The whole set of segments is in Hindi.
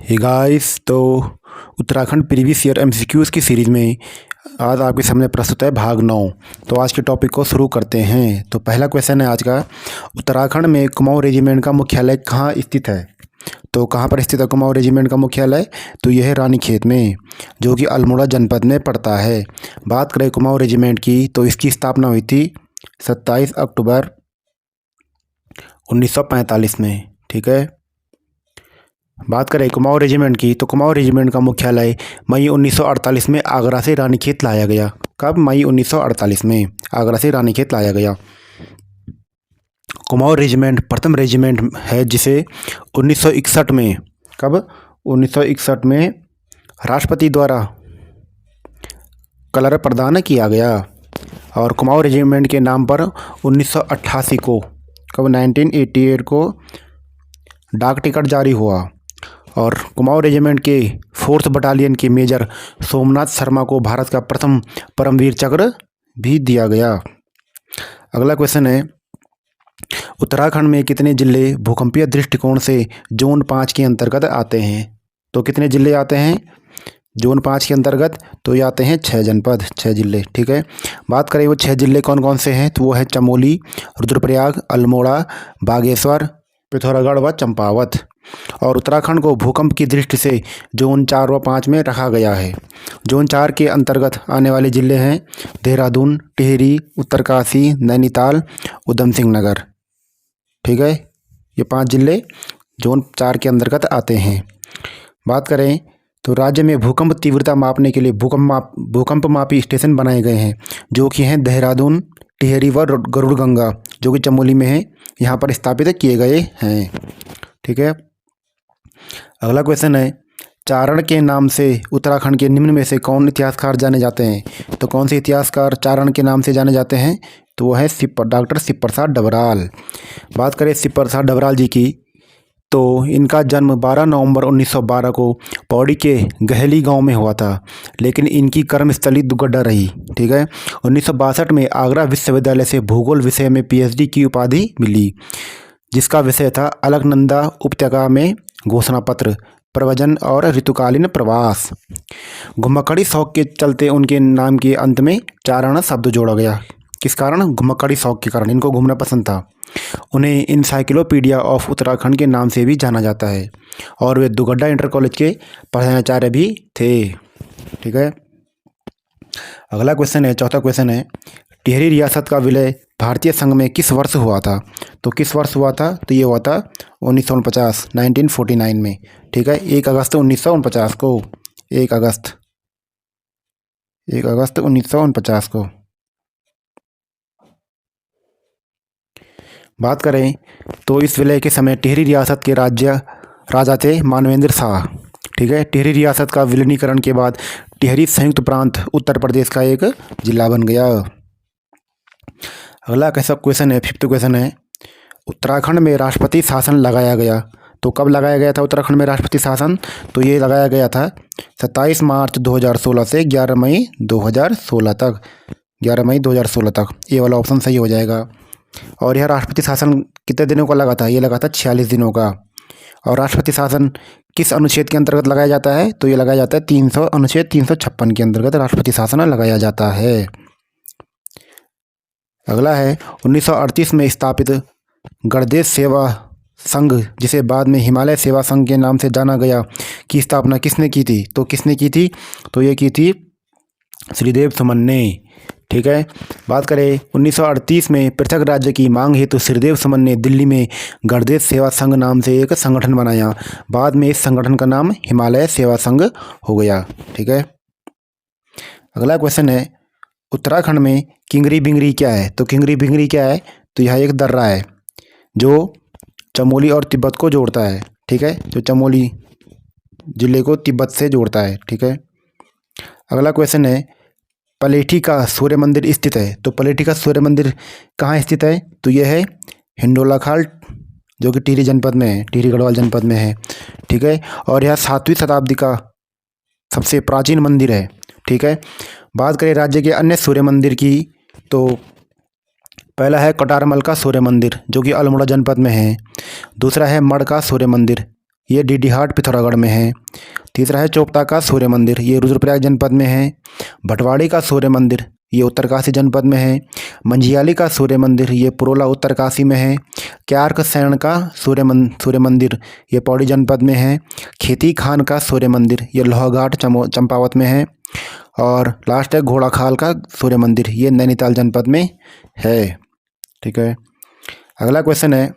हे गाइस, तो उत्तराखंड प्रीवियस ईयर एमसीक्यूज़ की सीरीज़ में आज आपके सामने प्रस्तुत है भाग 9। तो आज के टॉपिक को शुरू करते हैं। तो पहला क्वेश्चन है आज का, उत्तराखंड में कुमाऊं रेजिमेंट का मुख्यालय कहाँ स्थित है? तो कहाँ पर स्थित है कुमाऊं रेजिमेंट का मुख्यालय? तो यह है रानीखेत में, जो कि अल्मोड़ा जनपद में पड़ता है। बात करें कुमाऊं रेजिमेंट की, तो इसकी स्थापना हुई थी 27 अक्टूबर 1945 में। ठीक है। बात करें कुमाऊं रेजिमेंट की, तो कुमाऊं रेजिमेंट का मुख्यालय मई 1948 में आगरा से रानीखेत लाया गया। कब? मई 1948 में आगरा से रानीखेत लाया गया। कुमाऊं रेजिमेंट प्रथम रेजिमेंट है जिसे 1961 में, कब? 1961 में राष्ट्रपति द्वारा कलर प्रदान किया गया। और कुमाऊं रेजिमेंट के नाम पर 1988 को, कब? 1988 को डाक टिकट जारी हुआ। और कुमाऊं रेजिमेंट के 4th बटालियन के मेजर सोमनाथ शर्मा को भारत का प्रथम परमवीर चक्र भी दिया गया। अगला क्वेश्चन है, उत्तराखंड में कितने जिले भूकंपीय दृष्टिकोण से जोन 5 के अंतर्गत आते हैं? तो कितने जिले आते हैं जोन 5 के अंतर्गत? तो ये आते हैं 6 जनपद, 6 जिले। ठीक है। बात करें वो 6 जिले कौन कौन से हैं, तो वो है चमोली, रुद्रप्रयाग, अल्मोड़ा, बागेश्वर, पिथौरागढ़ व चंपावत। और उत्तराखंड को भूकंप की दृष्टि से जोन 4 व 5 में रखा गया है। जोन 4 के अंतर्गत आने वाले जिले हैं देहरादून, टिहरी, उत्तरकाशी, नैनीताल, उधम सिंह नगर। ठीक है। ये 5 जिले जोन 4 के अंतर्गत आते हैं। बात करें तो राज्य में भूकंप तीव्रता मापने के लिए भूकंप मापी स्टेशन बनाए गए हैं, जो कि हैं देहरादून, टिहरी व गरुड़गंगा, जो कि चमोली में है, यहाँ पर स्थापित किए गए हैं। ठीक है। अगला क्वेश्चन है, चारण के नाम से उत्तराखंड के निम्न में से कौन इतिहासकार जाने जाते हैं? तो कौन से इतिहासकार चारण के नाम से जाने जाते हैं? तो वो है डॉक्टर शिव प्रसाद डबराल। बात करें शिव प्रसाद डबराल जी की, तो इनका जन्म 12 नवंबर 1912 को पौड़ी के गहली गांव में हुआ था, लेकिन इनकी कर्मस्थली दुगड्डा रही। ठीक है। 1962 में आगरा विश्वविद्यालय से भूगोल विषय में PhD की उपाधि मिली, जिसका विषय था अलकनंदा उपत्यका में घोषणा पत्र, प्रवचन और ऋतुकालीन प्रवास। घुमक्कड़ी शौक के चलते उनके नाम के अंत में चारण शब्द जोड़ा गया। किस कारण? घुमक्कड़ी शौक के कारण, इनको घूमना पसंद था। उन्हें इनसाइक्लोपीडिया ऑफ उत्तराखंड के नाम से भी जाना जाता है, और वे दुगड्डा इंटर कॉलेज के प्रधानाचार्य भी थे। ठीक है। अगला क्वेश्चन है, चौथा क्वेश्चन है, टिहरी रियासत का विलय भारतीय संघ में किस वर्ष हुआ था? तो किस वर्ष हुआ था? तो ये हुआ था 1949, 1949 में। ठीक है। 1 अगस्त 1949 को, 1 अगस्त 1949 को। बात करें तो इस विलय के समय टिहरी रियासत के राजा थे मानवेंद्र शाह। ठीक है। टिहरी रियासत का विलीनीकरण के बाद टिहरी संयुक्त प्रांत उत्तर प्रदेश का एक जिला बन गया। अगला कैसा क्वेश्चन है, 5th क्वेश्चन है, उत्तराखंड में राष्ट्रपति शासन लगाया गया। तो कब लगाया गया था उत्तराखंड में राष्ट्रपति शासन? तो ये लगाया गया था 27 मार्च 2016 से 11 मई 2016 तक, 11 मई 2016 तक। ये वाला ऑप्शन सही हो जाएगा। और यह राष्ट्रपति शासन कितने दिनों का लगा था? ये लगा था 46 दिनों का। और राष्ट्रपति शासन किस अनुच्छेद के अंतर्गत लगाया जाता है? तो ये लगाया जाता है अनुच्छेद 356 के अंतर्गत राष्ट्रपति शासन लगाया जाता है। अगला है, 1938 में स्थापित गणदेश सेवा संघ, जिसे बाद में हिमालय सेवा संघ के नाम से जाना गया, की स्थापना किसने की थी? तो किसने की थी? तो ये की थी श्रीदेव सुमन ने। ठीक है। बात करें 1938 में पृथक राज्य की मांग हेतु श्रीदेव सुमन ने दिल्ली में गणदेश सेवा संघ नाम से एक संगठन बनाया। बाद में इस संगठन का नाम हिमालय सेवा संघ हो गया। ठीक है। अगला क्वेश्चन है, उत्तराखंड में किंगरी बिंगरी क्या है? तो किंगरी बिंगरी क्या है? तो यह एक दर्रा है जो चमोली और तिब्बत को जोड़ता है। ठीक है। जो चमोली जिले को तिब्बत से जोड़ता है। ठीक है। अगला क्वेश्चन है, पलेठी का सूर्य मंदिर स्थित है। तो पलेठी का सूर्य मंदिर कहाँ स्थित है? तो यह है हिंडोलाखाल, जो कि टिहरी जनपद में है, टिहरी गढ़वाल जनपद में है। ठीक है। और यह 7वीं शताब्दी का सबसे प्राचीन मंदिर है। ठीक है। बात करें राज्य के अन्य सूर्य मंदिर की, तो पहला है कटारमल का सूर्य मंदिर, जो कि अल्मोड़ा जनपद में है। दूसरा है मढ़ का सूर्य मंदिर, ये डीडीहाट पिथौरागढ़ में है। तीसरा है चोपता का सूर्य मंदिर, ये रुद्रप्रयाग जनपद में है। भटवाड़ी का सूर्य मंदिर, ये उत्तरकाशी जनपद में है। मंझियाली का सूर्य मंदिर, ये पुरोला उत्तरकाशी में है। क्यार्क सैन का सूर्य मंदिर, ये पौड़ी जनपद में है। खेती खान का सूर्य मंदिर, ये लोहाघाट चंपावत में है। और लास्ट है घोड़ाखाल का सूर्य मंदिर, ये नैनीताल जनपद में है। ठीक है, अगला क्वेश्चन है,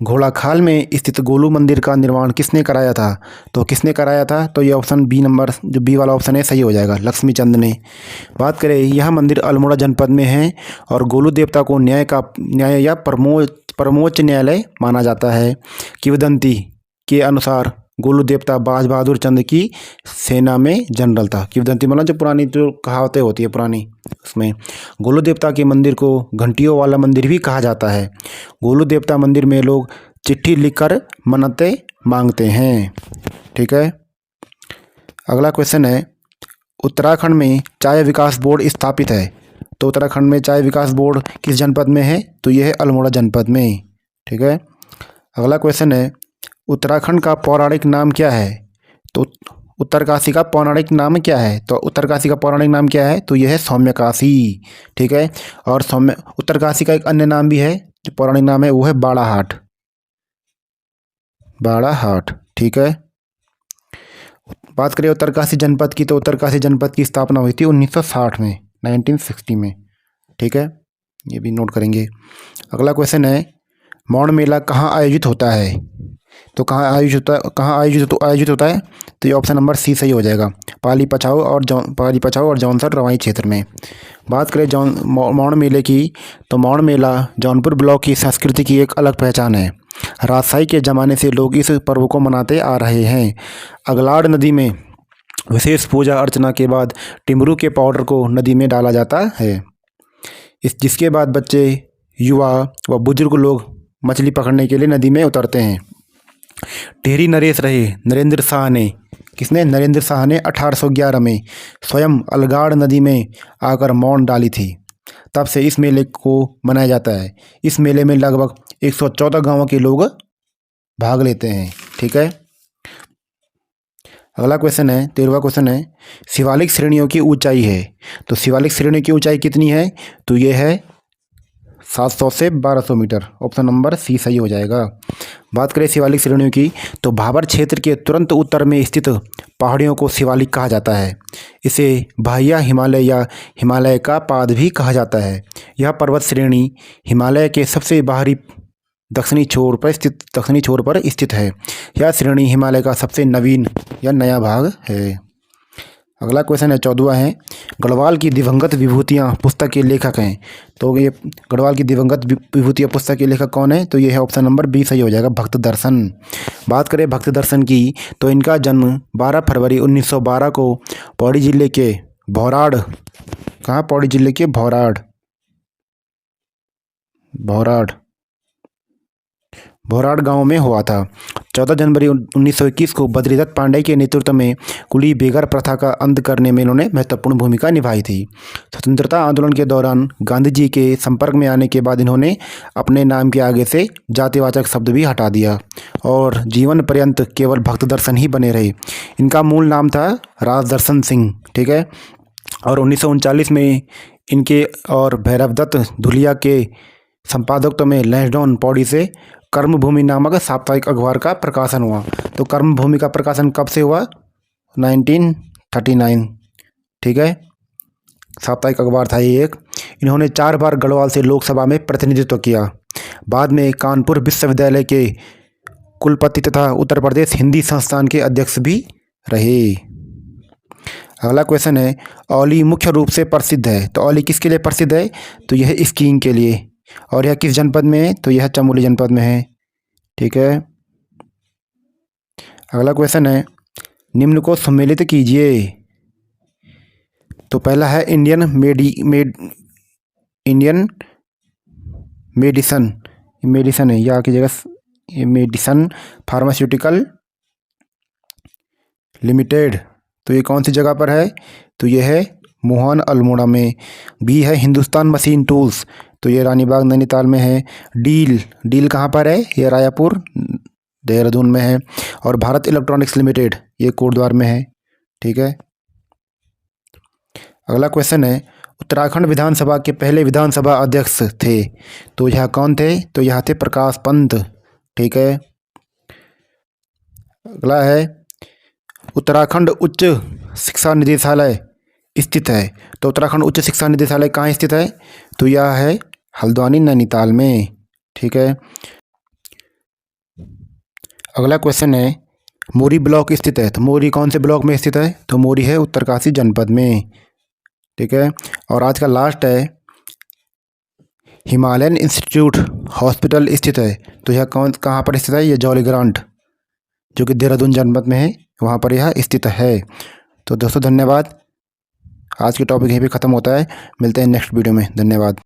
घोड़ाखाल में स्थित गोलू मंदिर का निर्माण किसने कराया था? तो किसने कराया था? तो ये ऑप्शन बी नंबर, जो बी वाला ऑप्शन है, सही हो जाएगा, लक्ष्मीचंद ने। बात करें, यह मंदिर अल्मोड़ा जनपद में है और गोलू देवता को न्याय या परमोच्च न्यायालय माना जाता है। किंवदंती के अनुसार गोलू देवता बाज बहादुर चंद की सेना में जनरल था। किंवदंती मतलब जो पुरानी जो कहावतें होती है पुरानी, उसमें गोलू देवता के मंदिर को घंटियों वाला मंदिर भी कहा जाता है। गोलू देवता मंदिर में लोग चिट्ठी लिखकर मन्नतें मांगते हैं। ठीक है, अगला क्वेश्चन है, उत्तराखंड में चाय विकास बोर्ड स्थापित है। तो उत्तराखंड में चाय विकास बोर्ड किस जनपद में है? तो यह है अल्मोड़ा जनपद में। ठीक है, अगला क्वेश्चन है, उत्तराखंड का पौराणिक नाम क्या है? तो उत्तरकाशी का पौराणिक नाम क्या है? तो उत्तरकाशी का पौराणिक नाम क्या है? तो यह है सौम्यकाशी। ठीक है, और उत्तरकाशी का एक अन्य नाम भी है जो पौराणिक नाम है, वो है बाड़ाहाट। ठीक है, बात करें उत्तरकाशी जनपद की, तो उत्तरकाशी जनपद की स्थापना हुई थी 1960 में, 1960 में। ठीक है, ये भी नोट करेंगे। अगला क्वेश्चन है, मौड़ मेला कहाँ आयोजित होता है? तो कहाँ आयोजित होता है? तो ये ऑप्शन नंबर सी सही हो जाएगा, पाली पछाऊ और जौनसर रवाई क्षेत्र में। बात करें मौड़ मेले की, तो मौड़ मेला जौनपुर ब्लॉक की संस्कृति की एक अलग पहचान है। राजशाही के ज़माने से लोग इस पर्व को मनाते आ रहे हैं। अगलाड़ नदी में विशेष पूजा अर्चना के बाद टिमरू के पाउडर को नदी में डाला जाता है, जिसके बाद बच्चे, युवा व बुजुर्ग लोग मछली पकड़ने के लिए नदी में उतरते हैं। टेहरी नरेश रहे नरेंद्र शाह ने 1811 में स्वयं अलगाड़ नदी में आकर मौन डाली थी। तब से इस मेले को मनाया जाता है। इस मेले में लगभग 114 गांवों के लोग भाग लेते हैं। ठीक है, अगला क्वेश्चन है, 13वां क्वेश्चन है, शिवालिक श्रेणियों की ऊंचाई है। तो शिवालिक श्रेणी की ऊंचाई कितनी है? तो ये है 700 से 1200 मीटर, ऑप्शन नंबर सी सही हो जाएगा। बात करें शिवालिक श्रेणियों की, तो भाबर क्षेत्र के तुरंत उत्तर में स्थित पहाड़ियों को शिवालिक कहा जाता है। इसे बाह्य हिमालय या हिमालय का पाद भी कहा जाता है। यह पर्वत श्रेणी हिमालय के सबसे बाहरी दक्षिणी छोर पर स्थित है। यह श्रेणी हिमालय का सबसे नवीन या नया भाग है। अगला क्वेश्चन है, 14वां है, गढ़वाल की दिवंगत विभूतियाँ पुस्तक के लेखक हैं। तो ये गढ़वाल की दिवंगत विभूतियाँ पुस्तक के लेखक कौन है? तो ये है ऑप्शन नंबर बी सही हो जाएगा, भक्त दर्शन। बात करें भक्त दर्शन की, तो इनका जन्म 12 फरवरी 1912 को पौड़ी जिले के भौराड़, पौड़ी जिले के भौराड़ गांव में हुआ था। 14 जनवरी 1921 को बद्रीदत्त पांडे के नेतृत्व में कुली बेगर प्रथा का अंत करने में इन्होंने महत्वपूर्ण भूमिका निभाई थी। स्वतंत्रता आंदोलन के दौरान गांधी जी के संपर्क में आने के बाद इन्होंने अपने नाम के आगे से जातिवाचक शब्द भी हटा दिया और जीवन पर्यंत केवल भक्त दर्शन ही बने रहे। इनका मूल नाम था राजदर्शन सिंह। ठीक है, और 1939 में इनके और भैरवदत्त धुलिया के संपादकत्व में लैंसडाउन पौड़ी से कर्मभूमि नामक साप्ताहिक अखबार का प्रकाशन हुआ। तो कर्मभूमि का प्रकाशन कब से हुआ? 1939। ठीक है, साप्ताहिक अखबार था ये एक। इन्होंने 4 बार गढ़वाल से लोकसभा में प्रतिनिधित्व किया। बाद में कानपुर विश्वविद्यालय के कुलपति तथा उत्तर प्रदेश हिंदी संस्थान के अध्यक्ष भी रहे। अगला क्वेश्चन है, औली मुख्य रूप से प्रसिद्ध है। तो औली किसके लिए प्रसिद्ध है? तो यह स्कीइंग के लिए। और यह किस जनपद में है? तो यह चमोली जनपद में है। ठीक है, अगला क्वेश्चन है, निम्न को सम्मिलित कीजिए। तो पहला है इंडियन मेडिसन है, या की जगह ये मेडिसन फार्मास्यूटिकल लिमिटेड। तो ये कौन सी जगह पर है? तो ये है मोहन अल्मोड़ा में। बी है हिंदुस्तान मशीन टूल्स। तो ये रानीबाग नैनीताल में है। डील कहाँ पर है? ये रायपुर देहरादून में है। और भारत इलेक्ट्रॉनिक्स लिमिटेड ये कोटद्वार में है। ठीक है। अगला क्वेश्चन है, उत्तराखंड विधानसभा के पहले विधानसभा अध्यक्ष थे, तो यह कौन थे? तो यह थे प्रकाश पंत। ठीक है। अगला है, उत्तराखंड उच्च शिक्षा निदेशालय स्थित है, तो उत्तराखंड उच्च शिक्षा निदेशालय कहाँ स्थित है? तो यह है हल्द्वानी नैनीताल में। ठीक है। अगला क्वेश्चन है, मोरी ब्लॉक स्थित है, तो मोरी कौन से ब्लॉक में स्थित है? तो मोरी है उत्तरकाशी जनपद में। ठीक है। और आज का लास्ट है, हिमालयन इंस्टीट्यूट हॉस्पिटल स्थित है, तो यह कहाँ पर स्थित है? यह जौलीग्रांट जो कि देहरादून जनपद में है, वहाँ पर यह स्थित है। तो दोस्तों धन्यवाद। आज की टॉपिक यहीं पे ख़त्म होता है। मिलते हैं नेक्स्ट वीडियो में। धन्यवाद।